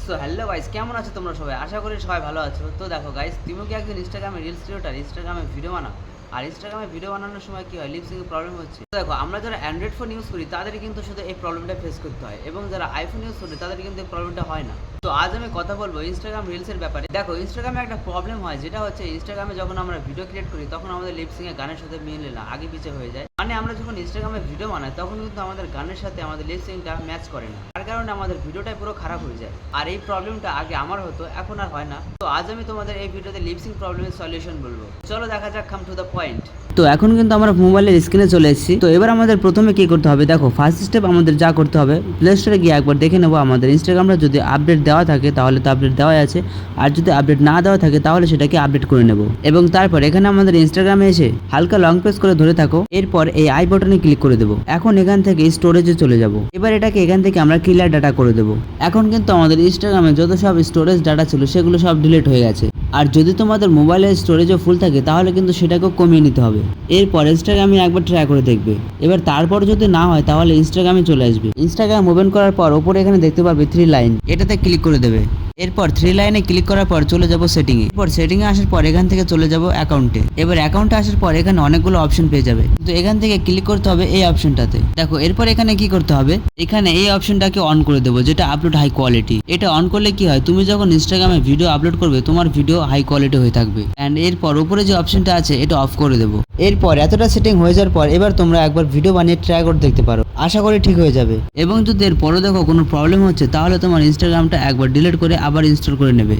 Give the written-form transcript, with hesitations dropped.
So hello guys, কেমন আছো তোমরা সবাই? আশা করি সবাই ভালো আছো। তো দেখো গাইস, তুমি কি একজন ইনস্টাগ্রামে রিলস ক্রিয়েটর, ইনস্টাগ্রামে ভিডিও বানাও, আর ইনস্টাগ্রামে ভিডিও বানানোর সময় কি হয়, লিপসিংয়ে প্রবলেম হচ্ছে। তো দেখো, আমরা যারা অ্যান্ড্রয়েড ফোন ইউজ করি তাদের কিন্তু শুধু এই প্রবলেমটা ফেস করতে হয়, এবং যারা আইফোন ইউজ করি তাদের কিন্তু এই প্রবলেমটা হয় না। তো আজ আমি কথা বলবো ইনস্টাগ্রাম রিলসের ব্যাপারে। দেখো, ইনস্টাগ্রামে একটা প্রবলেম হয়, যেটা হচ্ছে ইনস্টাগ্রামে যখন আমরা ভিডিও ক্রিয়েট করি তখন আমাদের লিপসিংয়ে গানের সাথে মিলে না, আগে পিছে হয়ে যায়। মানে আমরা যখন ইনস্টাগ্রামে ভিডিও বানাই তখন কিন্তু আমাদের গানের সাথে আমাদের লিপসিংটা ম্যাচ করে না, তার কারণে আমাদের ভিডিওটাই পুরো খারাপ হয়ে যায়। আর এই প্রবলেমটা আগে আমার হতো, এখন আর হয় না। তো আজ আমি তোমাদের এই ভিডিওতে লিপসিং প্রবলেমের সলিউশন বলবো। চলো দেখা যাক, কাম টু দ্য পয়েন্ট। তো এখন কিন্তু আমরা মোবাইলের স্ক্রিনে চলে এসেছি। তো এবার আমাদের প্রথমে কি করতে হবে, দেখো ফার্স্ট স্টেপ আমাদের যা করতে হবে, প্লে স্টোরে গিয়ে একবার দেখে নেবো আমাদের ইনস্টাগ্রামটা যদি আপডেট দেওয়া থাকে তাহলে তো আপডেট দেওয়াই আছে, আর যদি আপডেট না দেওয়া থাকে তাহলে সেটাকে আপডেট করে নেব। এবং তারপর এখানে আমাদের ইনস্টাগ্রামে এসে হালকা লং প্রেস করে ধরে থাকো, এরপর এই আই বাটনে ক্লিক করে দেবো। এখন এখান থেকে স্টোরেজে চলে যাব। এবার এটাকে এখান থেকে আমরা ক্লিয়ার ডাটা করে দেবো। এখন কিন্তু আমাদের ইনস্টাগ্রামে যত সব স্টোরেজ ডাটা ছিল সেগুলো সব ডিলিট হয়ে গেছে। আর যদি তোমাদের মোবাইলের স্টোরেজও ফুল থাকে তাহলে কিন্তু সেটাকেও কমিয়ে নিতে হবে। এরপর ইনস্টাগ্রামে একবার ট্রাই করে দেখবে। এবার তারপর যদি না হয় তাহলে ইনস্টাগ্রামে চলে আসবে। ইনস্টাগ্রাম ওপেন করার পর ওপরে এখানে দেখতে পারবে 3 লাইন, এটাতে ক্লিক করে দেবে। এরপর 3 লাইনে ক্লিক করার পর চলে যাব সেটিংয়ে। এরপর সেটিংয়ে আসার পর এখান থেকে চলে যাব অ্যাকাউন্টে। এবার অ্যাকাউন্টে আসার পর এখানে অনেকগুলো অপশন পেয়ে যাবে, তো এখান থেকে ক্লিক করতে হবে এই অপশনটাতে। দেখো এরপর এখানে কি করতে হবে, এখানে এই অপশনটাকে অন করে দেবো, যেটা আপলোড হাই কোয়ালিটি। এটা অন করলে কি হয়, তুমি যখন ইনস্টাগ্রামে ভিডিও আপলোড করবে তোমার ভিডিও হাই কোয়ালিটি হয়ে থাকবে। অ্যান্ড এরপর উপরে যে অপশনটা আছে এটা অফ করে দেবো। এরপর এতটা সেটিং হয়ে যাওয়ার পর এবার তোমরা একবার ভিডিও বানিয়ে ট্রাই করে দেখতে পারো, আশা করি ঠিক হয়ে যাবে। এবং যদি এর পরে দেখো কোনো প্রবলেম হচ্ছে তাহলে তোমার ইনস্টাগ্রামটা একবার ডিলিট করে আবার ইনস্টল করে নেবে।